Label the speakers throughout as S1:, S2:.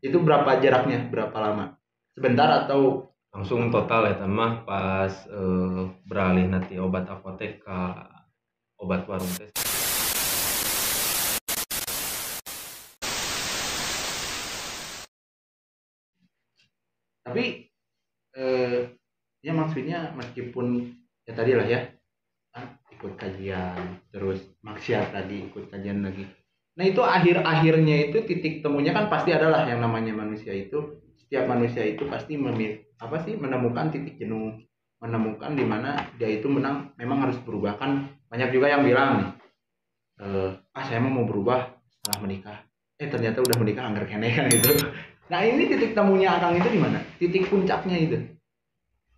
S1: Itu berapa jaraknya? Berapa lama? Sebentar atau
S2: langsung total ya mah pas beralih nanti obat apotek ke obat warung teh.
S1: tapi ya maksudnya meskipun ya tadi lah ya ikut kajian terus maksiat tadi ikut kajian lagi. Nah itu akhir-akhirnya itu titik temunya kan pasti adalah yang namanya manusia itu setiap manusia itu pasti apa sih menemukan titik jenuh, menemukan di mana dia itu memang harus berubah kan banyak juga yang bilang nih saya mau berubah setelah menikah ternyata udah menikah anggar kene kan gitu. Nah ini titik temunya Akang itu di mana? Titik puncaknya itu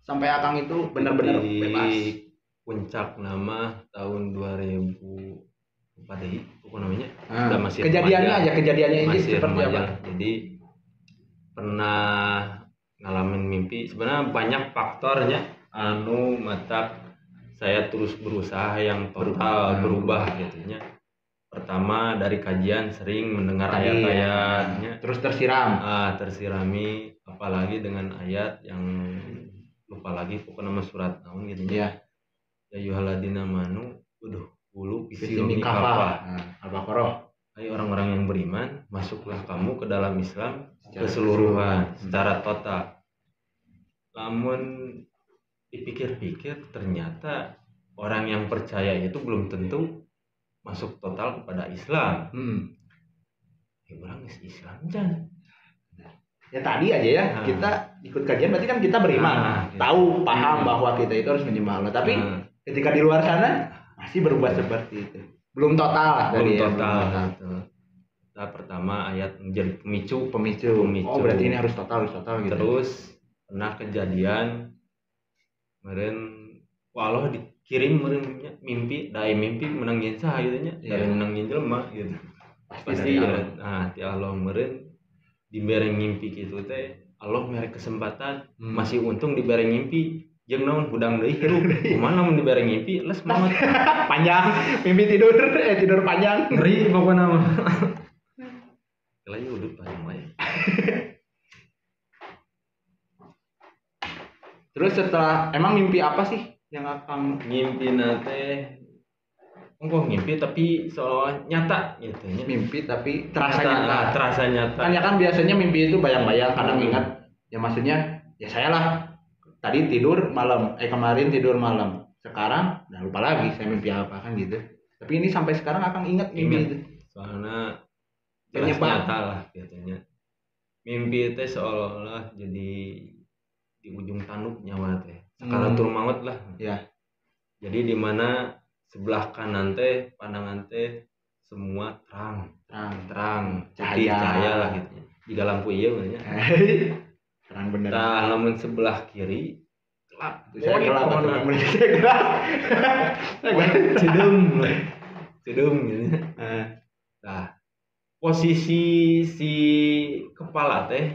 S1: sampai Akang itu benar-benar bebas.
S2: Puncak nama tahun 2000 apa deh pokok namanya
S1: Nah,
S2: masih
S1: kejadiannya
S2: remaja,
S1: aja kejadiannya ini
S2: masih
S1: seperti
S2: remaja.
S1: apa?
S2: Jadi pernah ngalamin mimpi sebenarnya banyak faktornya anu mata saya terus berusaha yang total berubah gitunya. Pertama dari kajian sering mendengar ayat-ayatnya
S1: terus
S2: tersirami apalagi dengan ayat yang lupa lagi pokoknya nama surat naon gitu ya yuhaladina manu bulu
S1: Bismillah kafah Al-Baqarah.
S2: Hai orang-orang yang beriman masuklah kamu ke dalam Islam keseluruhan secara total. Namun dipikir-pikir ternyata orang yang percaya itu belum tentu masuk total kepada Islam. Orang Islam jangan.
S1: Ya tadi aja ya kita ikut kajian berarti kan kita beriman, tahu paham bahwa kita itu harus menyembah Allah. Tapi ketika di luar sana masih berubah seperti itu. Belum total.
S2: Gitu. Nah, pertama ayat menjadi pemicu.
S1: Oh berarti ini harus total gitu.
S2: Terus pernah kejadian kemarin Allah dikirim mimpi menangin sah gitu nya dari menangin jelema gitu. Pasti ya nah ti Allah meureun dibere ngimpi gitu teh Allah mere kesempatan masih untung dibere ngimpi jeung naon hudang deui hirup kumaha mun dibere ngimpi les banget
S1: panjang mimpi tidur panjang
S2: ngeri pokokna mah kelayu udut panjang wae.
S1: Terus setelah emang mimpi apa sih yang akan
S2: ngimpi nate ngimpi tapi seolah nyata gitu ya.
S1: Mimpi tapi terasa nyata. Kan biasanya mimpi itu bayang-bayang kadang ingat. Ya maksudnya ya saya lah tadi tidur malam kemarin tidur malam. Sekarang udah lupa lagi saya mimpi apa kan gitu. Tapi ini sampai sekarang akan ingat mimpi itu.
S2: Soalnya jelas nyata lah biasanya. Mimpi itu seolah-olah jadi di ujung tanduk nyawa teh. Sakaratul maut lah.
S1: Ya.
S2: Jadi di mana sebelah kanan teh pandangan teh semua terang cahaya lah gitu jika lampu iya banyak
S1: terang bener.
S2: Nah namun sebelah kiri gelap cedung gitu. Nah posisi si kepala teh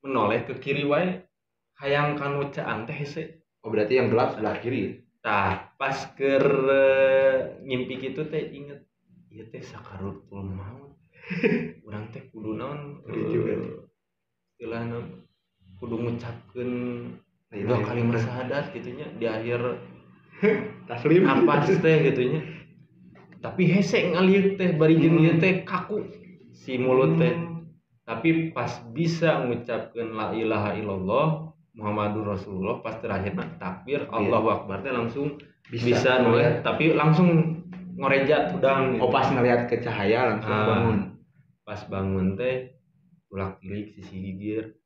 S2: menoleh ke kiri wae hayang kanu caan teh hese.
S1: Oh berarti yang gelap sebelah kiri.
S2: Nah pas ker ngimpi gitu teh inget ieu teh sakaratul maut. Urang teh kudu naon istilahna kudu ngucapkeun dua kalimat syahadat gitunya di akhir taslim napas teh gitunya. Tapi hese ngalieu teh bari jeung ieu teh kaku si mulut teh. Tapi pas bisa ngucapkeun la ilaha illallah Muhammadur Rasulullah pas terakhir takbir Allahu Akbar teh langsung bisa noleh tapi langsung ngoreja tudang
S1: gitu. Oh pas ngelihat ke cahaya langsung bangun.
S2: Pas bangun teh ulak-ilik sisi gigir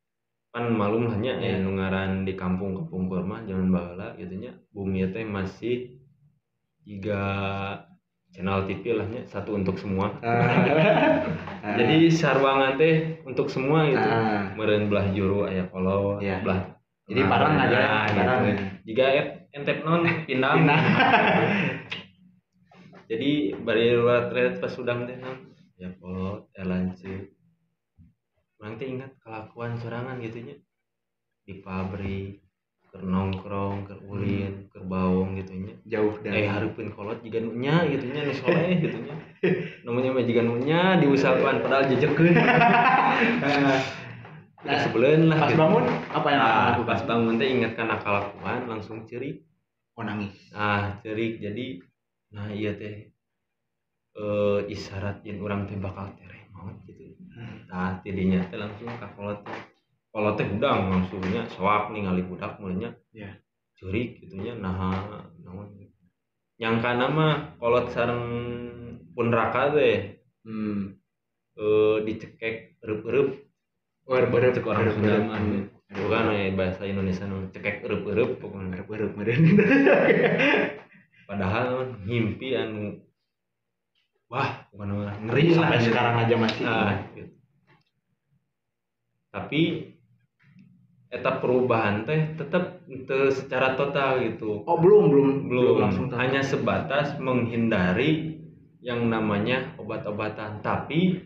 S2: kan malum hanya nu ngaran di kampung kurma zaman baheula gitu nya bumi teh masih 3 channel TV lah nya satu untuk semua. Jadi sarwangan teh untuk semua gitu. Meureun belah juru aya kolot belah
S1: jadi barang aja barang
S2: gitu. Jika entep non pindah. Jadi bari luar red pas udang teh ya kolot lancip. Urang teh ingat kelakuan sorangan gitu nya di pabrik keur nongkrong keur ulin keur baung gitu nya
S1: Jauh dari
S2: hareupeun kolot jiga nu nya gitu nya nu soleh gitu nya namanya mah jiga nu nya diusahakan padahal jejekeun
S1: Nah,
S2: sebelen lah
S1: pas
S2: gitu.
S1: bangun apa yang akan lakukan?
S2: Pas bangun teh ingatkan kelakuan langsung cerik.
S1: Oh, nangis.
S2: Cerik jadi nah iya teh isyarat yang orang teh bakal tereh maut gitu. Nah tidinya teh langsung ka kolot teh udang langsungnya soak ningali budak mulanya
S1: Ya.
S2: cerik gitunya nah naon nyangka nama kolot sareng pun raka teh dicekek eueup-eueup cek orang Sunda mah bukan bahasa Indonesia nu cekek eueup-eueup pokoknya
S1: Eueup meureun.
S2: padahal ngimpi anu wah bukan ngeri lah
S1: Sampai sekarang aja masih
S2: gitu. Tapi eta perubahan teh tetap secara total gitu.
S1: Oh, belum langsung total.
S2: Hanya sebatas menghindari yang namanya obat-obatan, tapi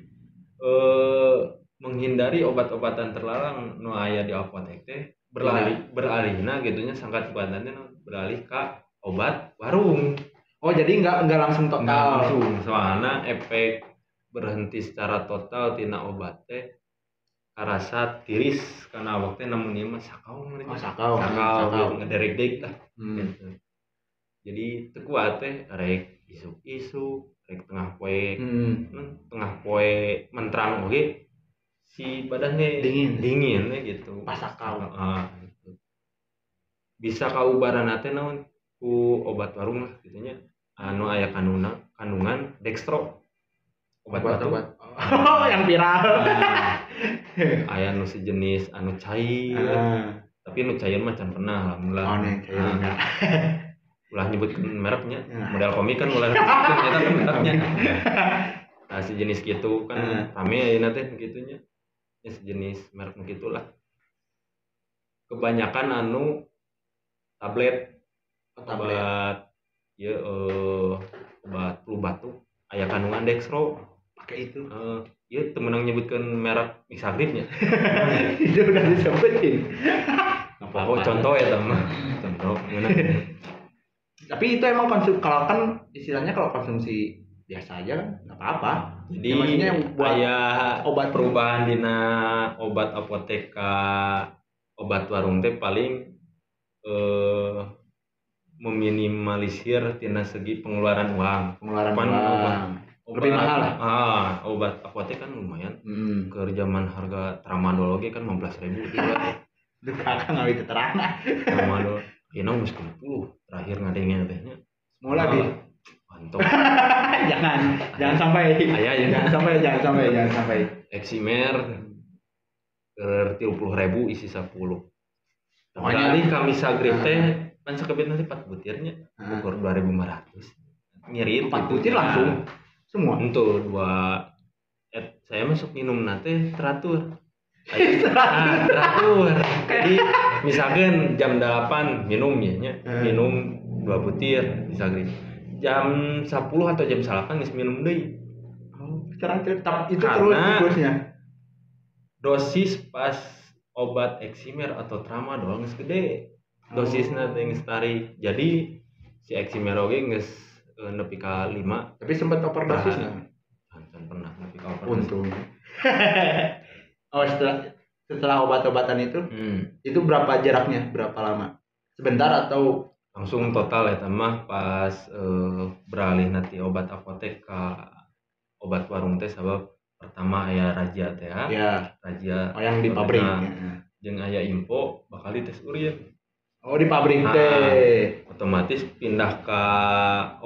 S2: menghindari obat-obatan terlarang nu aya di apotek teh beralihna gitunya sangkat obatannya beralih ka obat warung.
S1: Oh, jadi nggak langsung total.
S2: Nggak langsung, soalnya efek berhenti secara total tina obat teh karasa tiris karena waktu namun ieu mah sakau sakau ngederek deuk lah gitu. Jadi teu kuat teh rek isuk-isuk rek tengah poe mentrang oge si badannya dingin gitu
S1: pas sakau
S2: gitu. Bisa kaubaran teh naon ku obat warung lah gitu nya anu aya kandungan dextro obat batuk.
S1: Oh, yang viral.
S2: Aya nu sejenis anu cair. Tapi nu cair mah can pernah alhamdulillah.
S1: Oh, nih cair enggak.
S2: Ulah nyebutkeun mereknya. Model komik kan ulah nyebutkeun eta kan mereknya. Nah, sejenis gitu kan rame ayeuna teh gitunya. Ya sejenis merek nu gitulah. Kebanyakan anu tablet. Obat ya obat flu batuk aya kandungan dextro
S1: pakai itu.
S2: Iya temenang nyebutkan merek Misagripnya.
S1: Itu udah disebutin.
S2: Oh contoh ya teman. Contoh gimana?
S1: Tapi itu emang kalau kan istilahnya kalau konsumsi biasa aja kan nggak apa-apa.
S2: Jadi
S1: ya, maksudnya yang buat
S2: obat perubahan dina obat apotek obat warung teh paling meminimalisir tina segi pengeluaran uang.
S1: Lebih mahal lah.
S2: Obat apotek kan lumayan. Ke zaman harga tramadol oge kan 15.000 gitu.
S1: Duh, kakak ngawi keterangan.
S2: Tramadol ieu geus 10 terakhir ngadengnya tehnya.
S1: Mulai di
S2: mantap.
S1: jangan sampai.
S2: Aya ya.
S1: Jangan sampai.
S2: Eximer ke 30.000 isi 10.
S1: Pokoknya
S2: kami Misagrip teh kan sakebet nanti 4 butirnya ukur 2.500. Ngirit
S1: 4 butir langsung semua.
S2: Untuk saya masuk minum nate teratur. Teratur. Jadi misalkan jam 8 minum ya minum 2 butir Misagrip. Jam 10 atau jam 8 geus minum deui.
S1: Oh, teratur. Itu terus siklusnya.
S2: Dosis pas obat Eximer atau Tramadol geus gede. Dosisna teh geus tarik. Jadi si Eximer oge geus nepi ka 5.
S1: Tapi sempat overdosis enggak?
S2: Can pernah nepi ka overdosis.
S1: Untung. Oh, setelah obat-obatan itu berapa jaraknya? Berapa lama? Sebentar atau
S2: langsung total eta mah pas beralih nanti obat apotek ka obat warung teh sabab pertama aya Raja teh
S1: ya.
S2: Raja
S1: yang di pabrik
S2: jeung aya info bakal dites urin.
S1: Oh, di pabrik teh.
S2: Otomatis pindah ke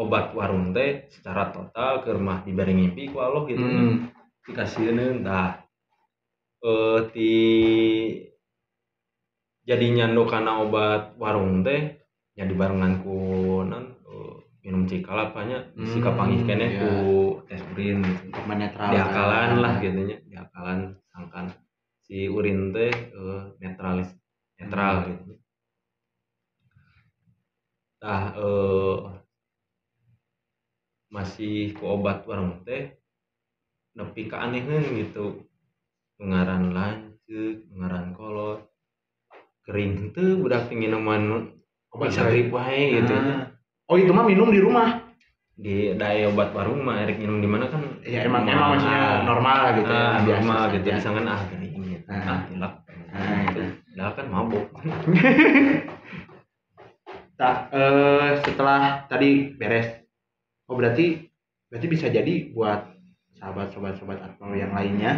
S2: obat warung teh secara total ke rumah diberi ngimpi ku Allah gitu. Dikasihkeun dah jadi nyando kana obat warung teh nya dibarengan ku minum cikal apanya bisi kapanggih keneh ku tes urin gitu. Diakalan lah gitu nya, diakalan sangkan si urin teh netral gitu. Tah masih ku obat warung teh nepi ka aneheun gitu. Ngaran lanceuk, ngaran kolot, keur gering tuh budak minuman
S1: Obat
S2: bisa grip wae gitu nya.
S1: Oh itu mah minum di rumah.
S2: Di daya obat warung mah erek minum di mana kan
S1: Ya emang maksudnya normal lah gitu ya, biasa
S2: normal gitu
S1: saja.
S2: misalkan gering gitu tilak
S1: Gitu.
S2: padahal kan mabuk.
S1: Setelah tadi beres, oh berarti bisa jadi buat sobat-sobat atau yang lainnya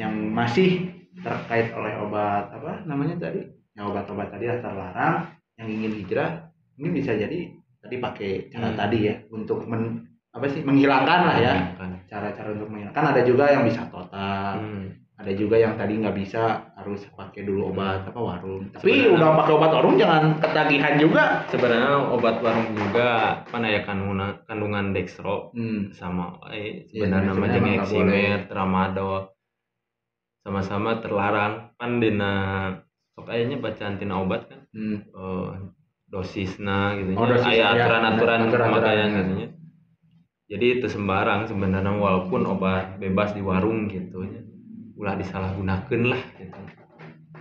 S1: yang masih terkait oleh obat apa namanya tadi, yang obat-obat tadi yang terlarang, yang ingin hijrah, ini bisa jadi tadi pakai cara tadi ya untuk menghilangkan lah ya, cara-cara untuk menghilangkan. Ada juga yang bisa total, ada juga yang tadi nggak bisa, harus pakai dulu obat apa warung. Tapi
S2: Sebenarnya,
S1: udah pakai obat warung jangan ketagihan juga.
S2: Sebenarnya obat warung juga kan ada kandungan dextro sama sebenarnya nama jeung eximer, tramadol sama-sama terlarang kan dina sok ayahnya bacaan tina obat kan dosisna gitu aya aturan-aturan pemakaian gitu nya. Jadi itu sembarang sebenarnya walaupun obat bebas di warung gitu nya ulah disalahgunakeun lah gitu.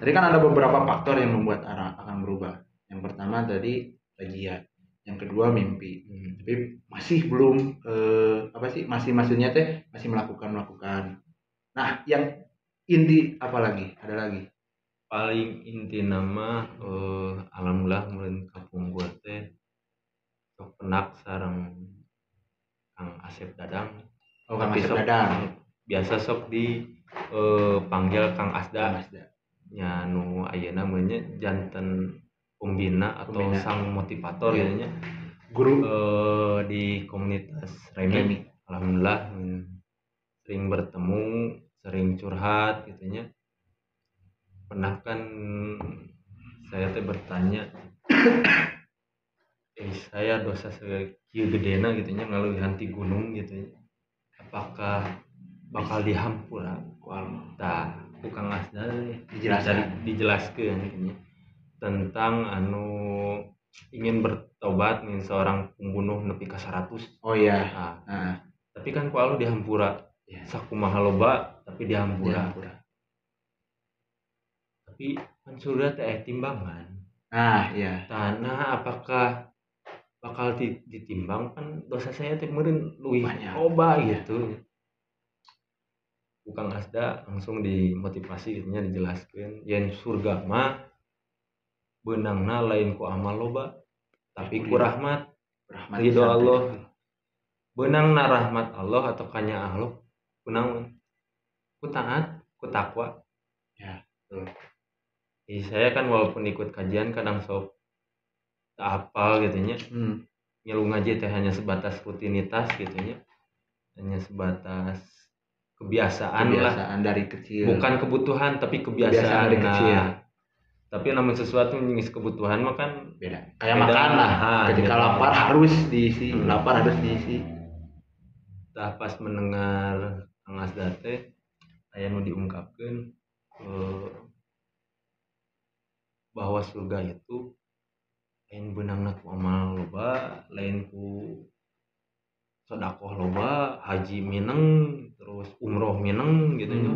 S1: Tadi kan ada beberapa faktor yang membuat akan berubah. Yang pertama tadi kajian, yang kedua mimpi. Tapi masih belum masih maksudnya teh masih melakukan. Nah, yang inti apa lagi? Ada lagi?
S2: Paling inti nama alhamdulillah mulai kapungkur teh sok penak sareng Kang Asep Dadang.
S1: Oh, Kang Asep Dadang.
S2: Biasa sok di panggil Kang Asda. Nya nu ayeuna namanya janten pembina atau sang motivator gitu nya. Guru di komunitas Remi. Alhamdulillah sering bertemu, sering curhat gitu nya. Pernah kan saya teh bertanya saya dosa sekieu gedena gitu nya ngaluihan ti gunung gitu nya. Apakah bakal dihampura ku Allah? Ku Kang Asda dijelaskeun gitu nya. Tentang ingin bertobat nih seorang pembunuh nepi ka 100.
S1: Oh iya.
S2: Tapi kan ku Allah dihampura. Sakumaha loba tapi dihampura. Tapi kan surga teh timbangan.
S1: Iya.
S2: Tanah apakah bakal ditimbang kan dosa saya teh meureun leuwih loba gitu. Kang Asda langsung dimotivasi gitu nya dijelaskeun yen surga mah beunangna lain ku amal loba tapi ku rahmat ridho Allah. Beunangna rahmat Allah atau kanya Allah kunaon? Ku taat, ku takwa.
S1: Ya, betul.
S2: Saya kan walaupun ikut kajian kadang sok tak hafal gitu nya. Ngilu ngaji teh hanya sebatas rutinitas gitu nya. Hanya sebatas kebiasaan lah
S1: dari kecil.
S2: Bukan kebutuhan tapi kebiasaan
S1: dari kecil.
S2: Tapi namun sesuatu jenis kebutuhan mah kan
S1: beda. Kayak makan lah. Ketika lapar harus diisi, lapar harus diisi.
S2: Pas mendengar Kang Asda teh aya nu diungkapkeun bahwa surga itu lain beunangna ku amal loba, lain ku sedekah loba, haji mineng, terus umroh mineng gitu nya.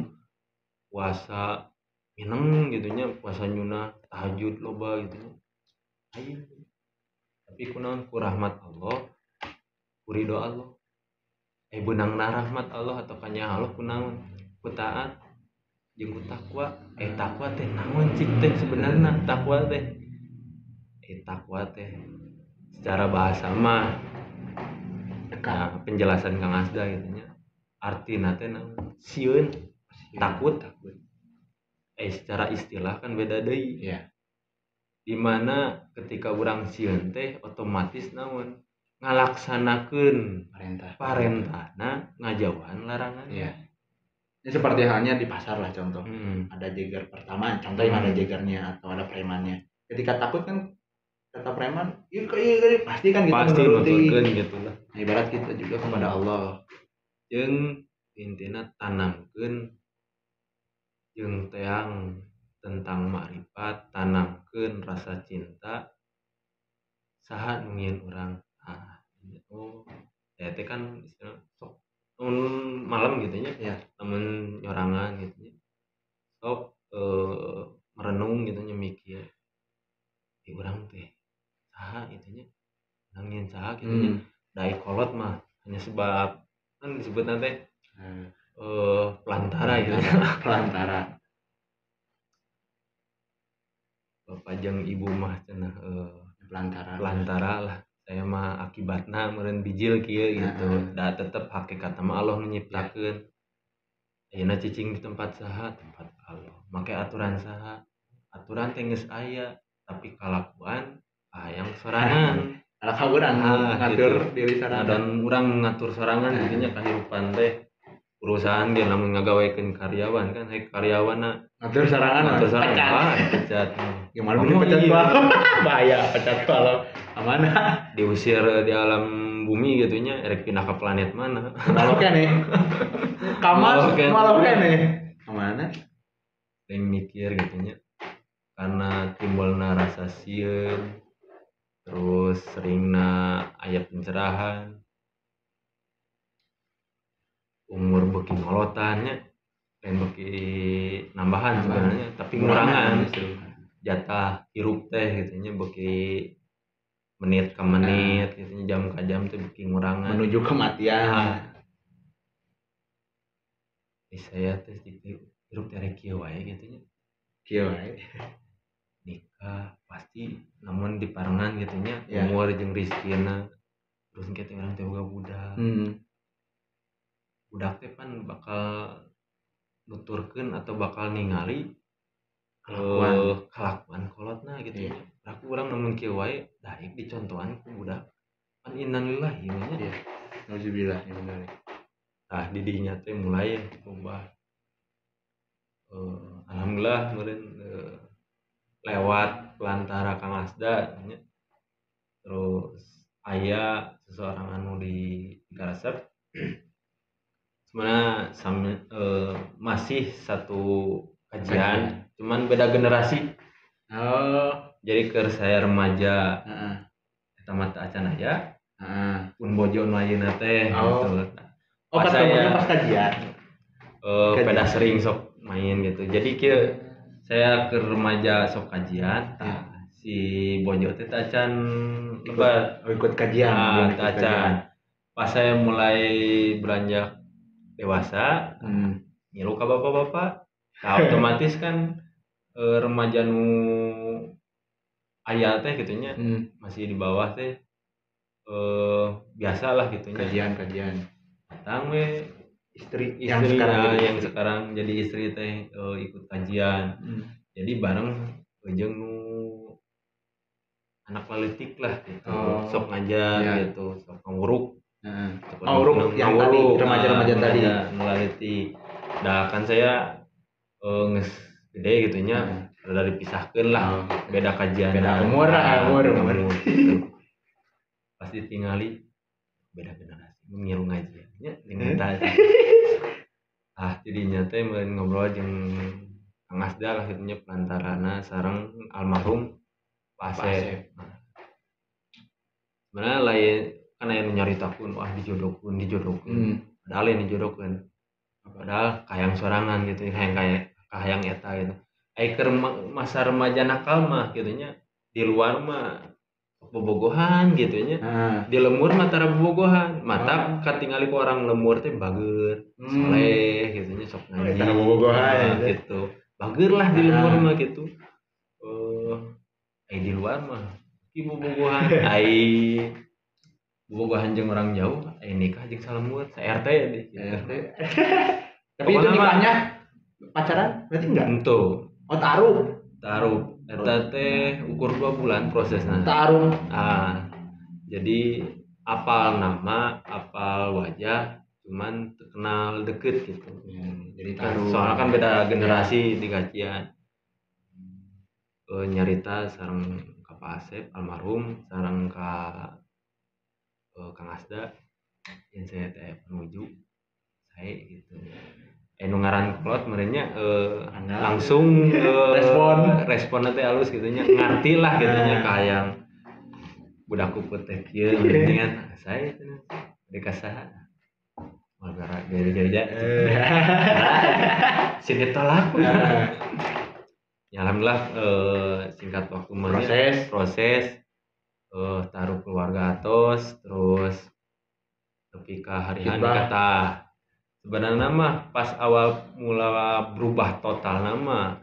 S2: Puasa mineng gitu nya, puasa nyunah, tahajud loba gitu nya. Ayo. Tapi kunaon ku rahmat Allah, ku ridho Allah. Beunangna rahmat Allah atau kanya Allah kunaon? Ku taat jeung ku takwa. Takwa teh naon cik teh sebenarnya takwa teh? Takwa teh secara bahasa mah penjelasan Kang Asda gitu nya. Artina teh naon? Sieun, takut. Secara istilah kan beda deui.
S1: Iya.
S2: Dimana ketika urang sieun teh otomatis naon? Ngalaksanakeun parentahna, ngajauhan larangan.
S1: Iya. Ini seperti halnya di pasar lah contoh. Ada jeger pertama, contoh yang ada jegernya atau ada premannya. Ketika takut kan kata preman, pasti kan kita
S2: nututkeun gitu lah.
S1: Ibarat kita juga kepada Allah.
S2: Jeung intina tanamkeun jeung teang tentang makrifat, tanamkeun rasa cinta saha nu ngieun urang. Teh kan istilah sok malam gitu nya. Namun nyorangan gitu nya. Sok merenung gitu nya mikir. di urang teh saha itunya nangin saha gitunya dai kolot mah hanya sebab kan disebut nanti pelantara gitu.
S1: Pelantara.
S2: Bapak jeung ibu mah cenah pelantara lah. Saya mah akibatna meureun bijil kieu gitu. Da tetep hakikat mah Allah menciptakeun. Ayeuna cicing di tempat saha? Tempat Allah. Make aturan saha? Aturan teh geus aya, tapi kalakuan hayang sorangan.
S1: Kalau urang ngatur diri
S2: Nah,
S1: sorangan.
S2: dan urang ngatur sorangan intinya kahirupan teh perusahaan dia lamun ngagawekeun karyawan kan karyawanna
S1: Ngatur sorangan.
S2: pecat.
S1: Gimana mau pecat kalau bahaya pecat kalau amanah
S2: Diusir di alam bumi gitunya erek pindah ke planet mana.
S1: malah kene kamas malah kene kemana
S2: Yang mikir gitunya karena timbulna rasa sieun terus seringna aya pencerahan umur beuki ngolotannya lain beuki nambahan sebenarnya tapi ngurangan jatah hirup teh gitunya beuki menit ke menit gitunya jam ke jam tuh beuki ngurangan
S1: menuju kematian.
S2: Saya teh hirup teh kieu wae gitunya
S1: Kieu wae.
S2: Nikah pasti namun diparengan gitunya umur jeung rezekina terus kita orang teh boga budak. Budak teh kan bakal nuturkeun atau bakal ningali kelakuan kolotna gitu ya. Aku urang namun kieu wae daek dicontohan ku budak. Kan innalillahi nya.
S1: Nauzubillah ya bener.
S2: Tah di dinya teh mulai ubah. Alhamdulillah meureun lewat pelantara Kang Asda nya. Terus aya seseorang anu di Garasep sebenarnya masih satu kajian cuman beda generasi. Jadi keur saya remaja eta mah teu acan aya pun bojo nu ayeuna teh gitu.
S1: Pas saya pas kajian
S2: pada sering sok main gitu. Jadi kieu saya ke remaja sok kajian si bojo teh teu acan lebat
S1: ikut kajian
S2: teu acan. Pas saya mulai beranjak dewasa ngilu ka bapak-bapak otomatis kan remaja nu aya teh gitunya masih di bawah teh biasalah gitunya
S1: kajian
S2: datang we istri
S1: yang
S2: sekarang jadi istri teh ikut kajian. Jadi bareng jeung nu anak leutik lah gitu sok ngajar gitu sok nguruk
S1: yang tadi remaja-remaja tadi
S2: ngelaletik. Nah kan saya geus gede gitunya rada dipisahkeun lah beda kajian
S1: beda umur
S2: gitu. Pas ditingali beda generasi ngilu ngajiannya dengan tadi jadinya teh meureun ngobrol jeung Kang Asda lah gitunya pelantarana sareng almarhum Pak Asep. Sebenarnya lain kan aya nu nyaritakeun wah dijodohkeun padahal yang dijodohkeun padahal kayang sorangan gitu kayang eta gitu. Keur masa remaja nakal mah gitunya di luar mah bobogohan gitunya. Di lemur mah tara bobogohan mata katingali ku orang lemur teh bager soleh gitunya sok ngaji
S1: tara bobogohan
S2: gitu bager lah di lemur mah gitu. Di luar mah ki bobogohan bobogohan jeung orang jauh nikah jeung salemur RT deh gitu.
S1: Tapi itu nikahnya pacaran berarti enggak?
S2: Ento. Taruh. Eta teh ukur 2 bulan prosesnya.
S1: Taruh.
S2: Jadi apal nama, apal wajah, cuman kenal deket gitu.
S1: Jadi taruh.
S2: Soalnya kan beda generasi di kajian. Nyarita sareng ka Pak Asep almarhum sareng ka Kang Asda yang saya teh menuju saya gitu. Nu ngaran kolot merenya langsung respon teh halus gitunya ngarti lah gitunya kayang budakku teh kieu geuningan saya deka saha magara gereja sini tolak Ya alhamdulillah singkat waktu mah proses taruh keluarga atos terus tapi ke hari-hari
S1: Khidbah.
S2: kata sebenarnya mah pas awal mula berubah total nama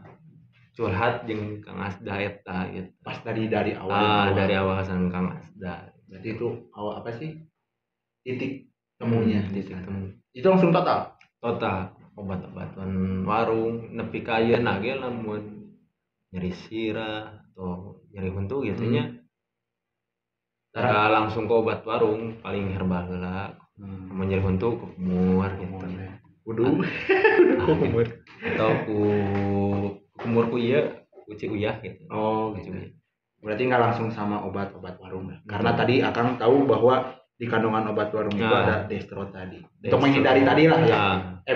S2: curhat jeung Kang Asda eta gitu.
S1: Pas dari awal
S2: Dari awal sama Kang Asda.
S1: berarti itu awal apa sih titik temunya di
S2: titik
S1: sana.
S2: temu.
S1: Itu langsung total
S2: obat-obatan warung nepi ka ayeuna ge lamun nyeri sirah atau nyeri huntu gitu nya. Tara langsung ke obat warung paling herbal heula. Mun nyeri huntu ke kumur gitu.
S1: Kudu kumur.
S2: Atau ku kumur ku ieu ku Ciyuyah gitu.
S1: Oh gitu. Berarti nggak langsung sama obat-obat warung lah. Karena tadi Akang tahu bahwa di kandungan obat warung itu ada dextro tadi. Untuk menghindari tadi lah ya.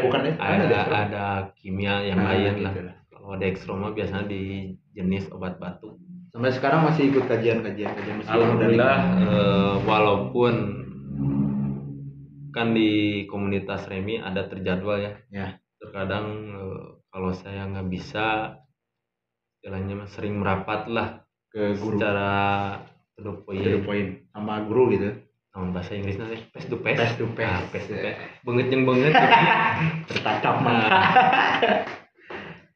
S1: Bukan
S2: ada kimia yang lain
S1: gitu
S2: lah. Kalau dextro mah biasanya di jenis obat batuk.
S1: Sampai sekarang masih ikut kajian meskipun
S2: alhamdulillah walaupun kan di komunitas Remi ada terjadwal ya. Terkadang kalau saya nggak bisa istilahnya sering merapat lah
S1: ke guru
S2: secara to the point
S1: sama guru gitu.
S2: Namun bahasa Inggrisnya sih face to face. Banget yang banget
S1: tertacap mah.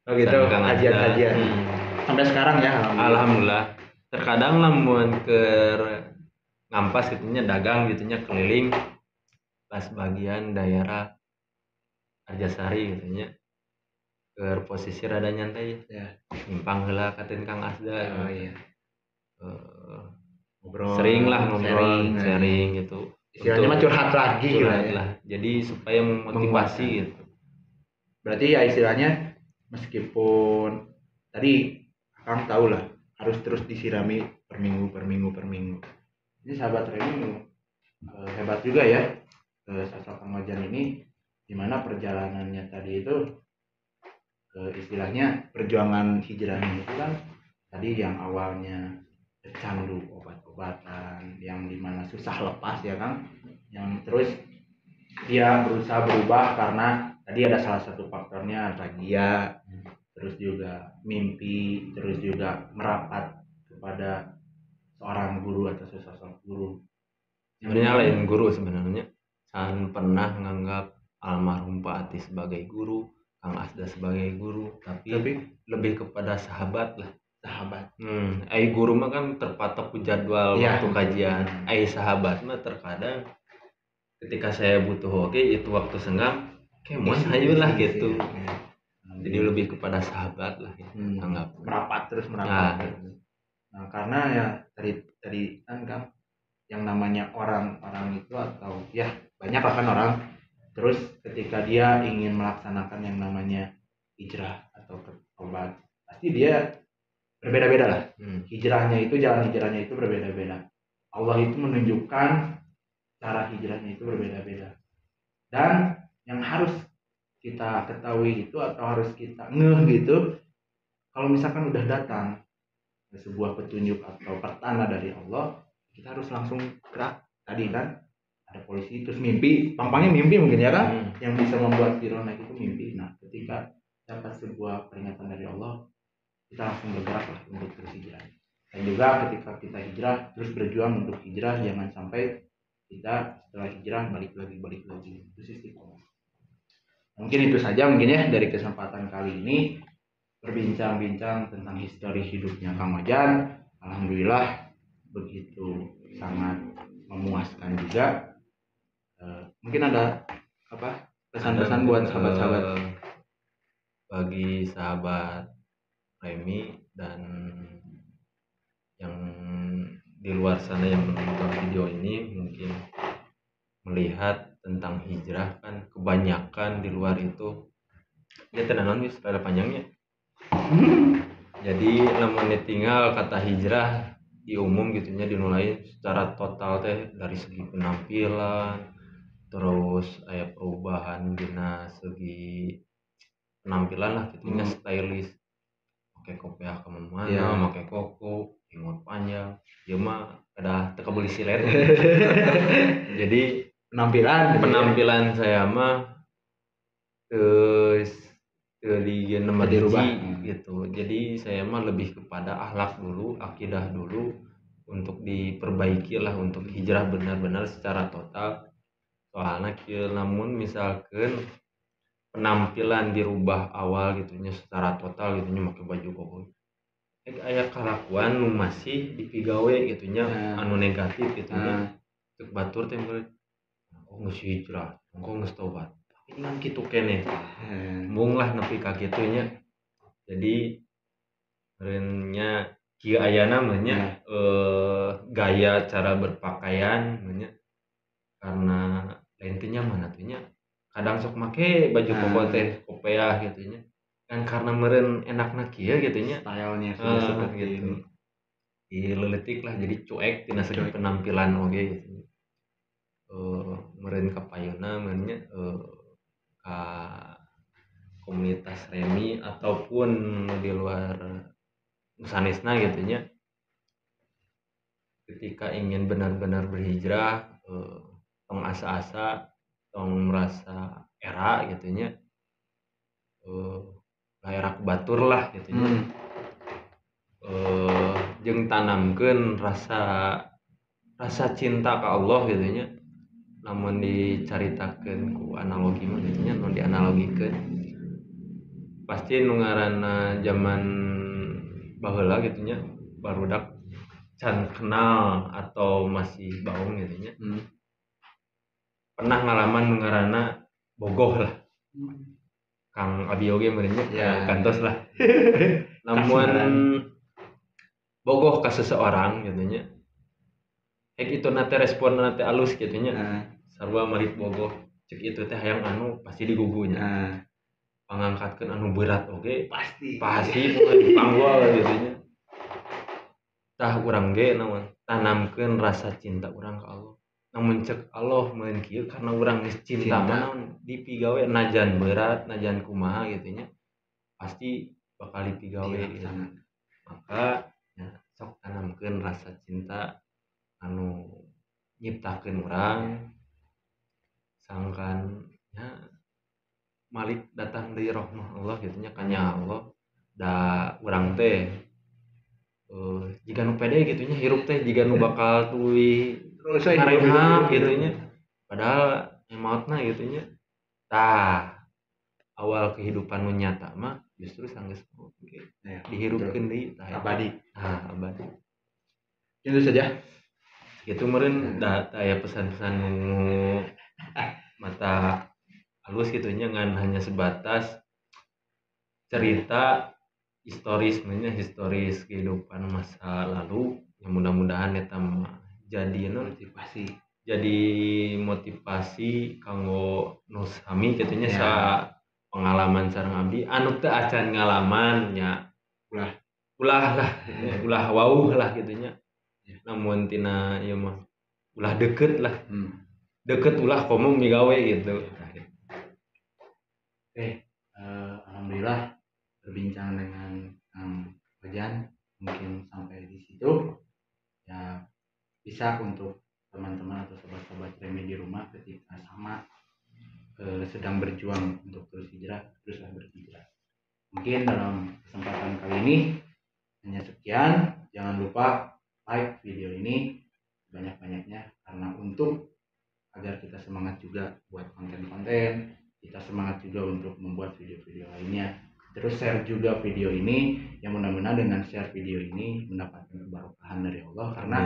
S1: Oh gitu kajian. Sampai sekarang ya
S2: alhamdulillah. Terkadang lamun ke ngampas gitunya dagang gitunya keliling pas bagian daerah Arjasari gitunya ke posisi rada nyantai ya. Nyimpang heula katin Kang Asda.
S1: Oh iya. Ngobrol.
S2: Sering lah ngobrol, sharing gitu.
S1: Istilahnya mah curhat lagi
S2: lah. Jadi supaya memotivasi gitu.
S1: Berarti ya istilahnya meskipun tadi Kang tahu lah harus terus disirami per minggu. Ini sahabat Remi hebat juga ya. Sosok Kang Ojan ini dimana perjalanannya tadi itu istilahnya perjuangan hijrahnya itu kan tadi yang awalnya candu obat-obatan yang dimana susah lepas ya Kang, yang terus dia berusaha berubah karena tadi ada salah satu faktornya bahagia, terus juga mimpi, terus juga merapat kepada seorang guru atau sesosok guru.
S2: Sebenarnya lain guru sebenarnya. Saya pernah menganggap almarhum Pak Ati sebagai guru, Kang Asda sebagai guru, tapi lebih kepada sahabat lah. Guru mah kan terpatok jadwal waktu kajian. Sahabat mah terkadang ketika saya butuh itu waktu senggang kemon ayolah gitu. Jadi lebih kepada sahabat lah anggap
S1: merapat. Nah karena ya tadi kan yang namanya orang itu atau ya banyak kan orang terus ketika dia ingin melaksanakan yang namanya hijrah atau obat pasti dia berbeda-beda lah. Jalan hijrahnya itu berbeda-beda. Allah itu menunjukkan cara hijrahnya itu berbeda-beda. Dan yang harus kita ketahui itu atau harus kita ngeh gitu, kalau misalkan udah datang sebuah petunjuk atau pertanda dari Allah, kita harus langsung gerak. Tadi kan ada polisi terus mimpi, pampangnya mimpi mungkin ya kan, yang bisa membuat Firaun naik itu mimpi. Nah ketika dapat sebuah peringatan dari Allah, kita langsung bergerak lah untuk terus hijrah. Dan juga ketika kita hijrah terus berjuang untuk hijrah, jangan sampai kita setelah hijrah balik lagi. Itu istiqomah. Mungkin itu saja ya dari kesempatan kali ini berbincang-bincang tentang histori hidupnya Kang Ojan. Alhamdulillah begitu sangat memuaskan juga. Mungkin ada pesan-pesan buat sahabat-sahabat
S2: bagi sahabat Remi dan yang di luar sana yang menonton video ini mungkin melihat tentang hijrah kan kebanyakan di luar itu ya tenanan wis pada panjangnya. Jadi namun tinggal kata hijrah di umum gitunya dinulai secara total teh dari segi penampilan terus perubahan dina segi penampilan lah gitunya stylish pakai kopiah kemana pakai koko jenggot panjang ya mah ada teka beli silet. Jadi penampilan saya mah di
S1: dirubah.
S2: gitu. Jadi saya mah lebih kepada akhlak dulu, akidah dulu untuk diperbaiki lah, untuk hijrah benar-benar secara total. Soalnya kieu namun misalkan penampilan dirubah awal gitunya secara total gitunya make baju koko. Aya kalakuan nu masih dipigawe gitunya anu negatif gitunya. Cek batur teh meureun oh geus hijrah, engko geus tobat. Tapi ngan kitu keneh. Mung lah nepi ka kitu nya. Jadi meureun nya kieu ayana mah nya gaya cara berpakaian mah nya karena lain teh nyaman atuh nya. Kadang sok make baju koko teh kopiah gitu nya. Kan karena meureun enakna kieu gitu nya.
S1: Stylenya sudah seperti
S2: Gitu.
S1: ini.
S2: Dileutik lah jadi cuek tina segi penampilan oge gitu. Meureun kapayuna meureun nya ka komunitas remi ataupun di luar sanesna gitu nya. Ketika ingin benar-benar berhijrah tong asa-asa tong merasa era gitu nya era batur lah gitu nya jeung tanamkeun rasa cinta ka Allah gitu nya namun dicaritakeun ku analogi mah gitu nya nu dianalogikeun pasti nu ngaranna zaman baheula gitu nya barudak can kenal atau masih baung gitu nya pernah ngalaman nu ngaranna bogoh lah Kang Abi oge meureun nya kantos lah namun bogoh ka seseorang gitu nya hek itu nate respon nate alus gitu nya sarua marit bogoh cek itu teh hayang anu pasti digugunya pangangkatkeun anu berat oge pasti pokona dipanggol gitu nya tah urang ge naon tanamkeun rasa cinta urang ka Allah namun cek Allah meureun kieu karena urang geus cinta mah naon dipigawe najan berat najan kumaha gitu nya pasti bakal dipigawe gitu. Maka ya, sok tanamkeun rasa cinta anu nyiptakeun urang sangkan ya malik datang dari rahmah Allah gitu nya kanya Allah da urang teh jika nu pede gitu nya hirup teh jika nu bakal tuluy ngarenghap gitu nya padahal mautna gitu nya tah awal kehidupan nu nyata mah justru sanggeus maut ge dihirupkeun deui tah
S1: abadi.
S2: Abadi.
S1: Itu saja.
S2: Gitu meureun da aya pesan-pesan nu mata halus gitu nya ngan hanya sebatas cerita historis kehidupan masa lalu yang mudah-mudahan eta mah jadi motivasi kanggo nu sami kitu nya sa pengalaman sareng abdi anu teu acan ngalaman nya ulah wauh lah kitu nya namun tina ieu mah ulah deket lah deket ulah komo migawe gitu.
S1: Alhamdulillah berbincang dengan Fajan mungkin sampai di situ ya bisa untuk teman-teman atau sobat-sobat Remi di rumah ketika sama sedang berjuang untuk terus hijrah teruslah berhijrah. Mungkin dalam kesempatan kali ini hanya sekian. Jangan lupa like video ini banyak-banyaknya karena untuk agar kita semangat juga buat konten-konten, kita semangat juga untuk membuat video-video lainnya. Terus share juga video ini yang mudah-mudahan dengan share video ini mendapatkan keberkahan dari Allah karena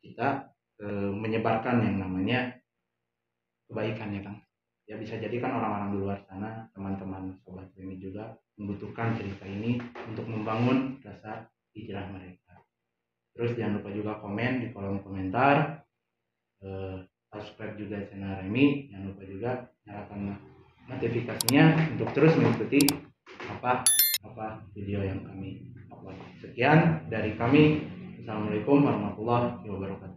S1: kita menyebarkan yang namanya kebaikan ya Kang. Ya bisa jadi kan orang-orang di luar sana, teman-teman sobat ini juga membutuhkan cerita ini untuk membangun rasa hijrah mereka. Terus jangan lupa juga komen di kolom komentar, subscribe juga channel Remi, jangan lupa juga nyalakan notifikasinya untuk terus mengikuti apa video yang kami upload. Sekian dari kami. Assalamualaikum warahmatullahi wabarakatuh.